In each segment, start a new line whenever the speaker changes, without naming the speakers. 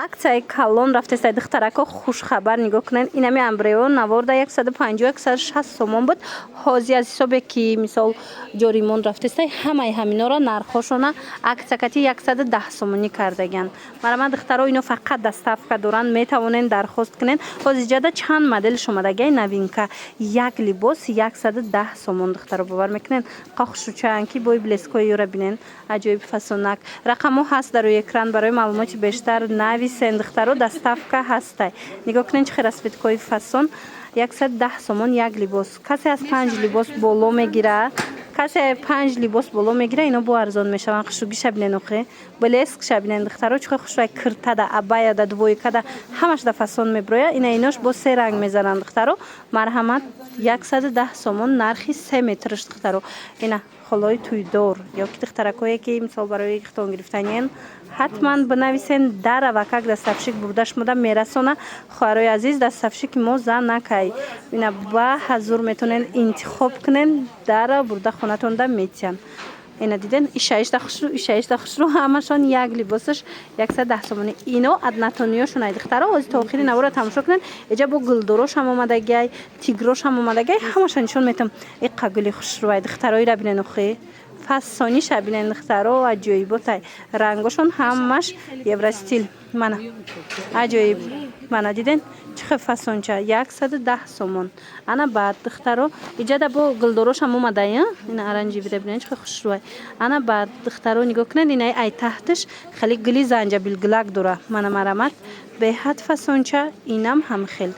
акцияи калон рафтеста духтарако хушхабар нигоҳ кунед. Инами амбрео наворда 150-160 сомон буд. ҳозир аз ҳисобе ки мисол ҷоримон рафтеста ҳамаи ҳаминора нархошона акциякати 110 сомонӣ кардаган. Марама духтаро ино фақат доставка доранд, метавонен дархост кунен. ҳозир ҷада чанд моделш омадагай новинка. Як либос 110 сомон духтаро бовар мекунен. қохшучаанки бой блескои ёра бинен. аҷоиб фасонак. рақамҳо ҳаст дар рӯи экран барои маълумоти бештар нависен духтаро доставка ҳастай. нигоҳ кунен чӣ хел расветкои фасон 110 сомон як либос. касе аз 5 либос боло мегира. касе 5 либос боло мегира ино бо арзон мешаванд. хушугӣ шабинен охе. блеск шабинен духтаро чӯ хушрай киртада абаяда двойкада ҳамаш да фасон меброя. инош бо се ранг мезананд духтаро. марҳамат 110 сомон нархи 3 метрш духтаро. ина холои туйдор ё ки духтаракое ки мисол барои хитон гирифтаниян ҳатман бинависен дара ва как доставщик бурдаш мода мерасона. хоҳарои азиз доставщики мо занакай. ина ба ҳазур метонен интихоб кунен дара бурда хонатонда метиан. ина диден ишаишда хушрӯ ҳамашон як либосаш 110 сомонӣ. ино аднатониёшон ай духтаро ҳозир то охири навора тамошо кунен. эҷа бо гулдорош ҳам омадагай, тигрош ҳам омадагай ҳамашон нишон метам. иқа гули хушрӯ ай духтароира бинен охе. фасони шабинен духтаро аҷоиботай. рангошон ҳамаш евростил. мана аҷоиб. мана диден чӣ хел фасонча 110 сомон. ана баъд духтаро иҷада бо гулдорош ҳам омадай. ина аранҷи бида бинен чӣ хел хушрӯай. ана баъд духтаро нигоҳ кунед. ина ай таҳташ хеле гули занҷабилгулак дора. мана марамат беҳад фасонча инам ҳамхел.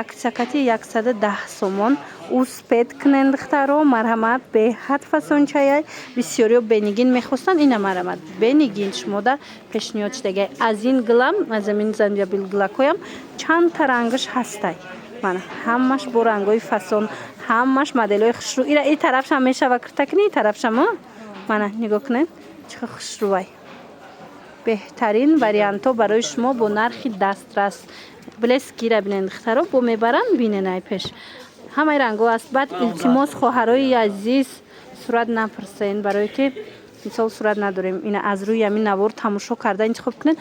аксакати 110 сомон успед кунен духтаро. марҳамат беҳад фасончаяй. бисёриё бенигин мехостанд. ина марҳамат бенигин шумода пешниҳод шудагай. аз ин гулам аз амин занҷабилгулакоям чандта рангаш ҳастай. мана ҳамаш бо рангҳои фасон, ҳамаш моделҳои хушрӯ. ира ин тарафшам мешава киртакни ин тарафшам. мана нигоҳ кунен чӣ хел хушрӯай. беҳтарин вариантҳо барои шумо бо нархи дастрас. блескира бинен духтаро бо мебаранд бинен ай пеш. ҳамаи рангҳо аст. баъд илтимос хоҳарои азиз сурат напурсен барое ки мисол сурат надорем. ина аз рӯи ҳамин навор тамошо карда интихоб кунен.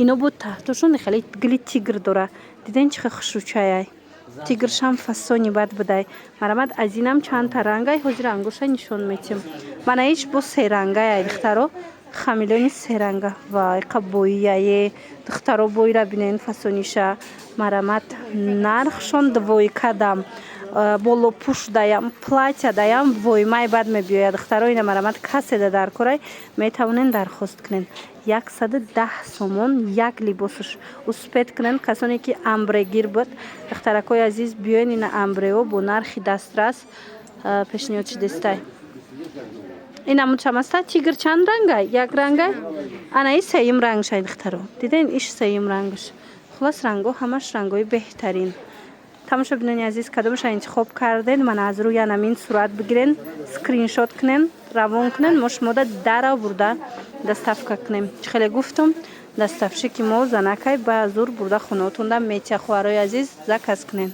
ино бо таҳтошон хеле гули тигр дора. диден чӣ хел хушрӯчаяй. тигршам фасони бад будай. марҳамат аз инам чандта рангай. ҳозир рангоша нишон метим. мана иш бо се рангай ай духтаро. хамилони серанга вай қабоияе духтаро бойра бинен фасониша. марҳамат нархшон двойкадам боло пуш даям платья даям вой май бад мебиёяд духтаро. ина марҳамат каседа дар корай метавонен дархост кунен. 110 сомон як либосаш успед кунен. касоне ки амбрегир буд духтаракои азиз биёен ина амбрео бо нархи дастрас пешниҳод шудестай. ина мучамаста тигр чанд рангай? Як рангай? ана и сеюм рангшай духтаро. диден иш сеюм рангаш. хулос ранго ҳамаш рангҳои беҳтарин. тамошобинони азиз кадомаша интихоб карден. мана аз рӯи анамин сурат бигирен, скриншот кунен, равон кунен. мо шумода дара бурда доставка кунем. чӣ хеле гуфтум доставщики мо занакай ба азур бурда хонаотонда метия. хоҳарои азиз заказ кунен.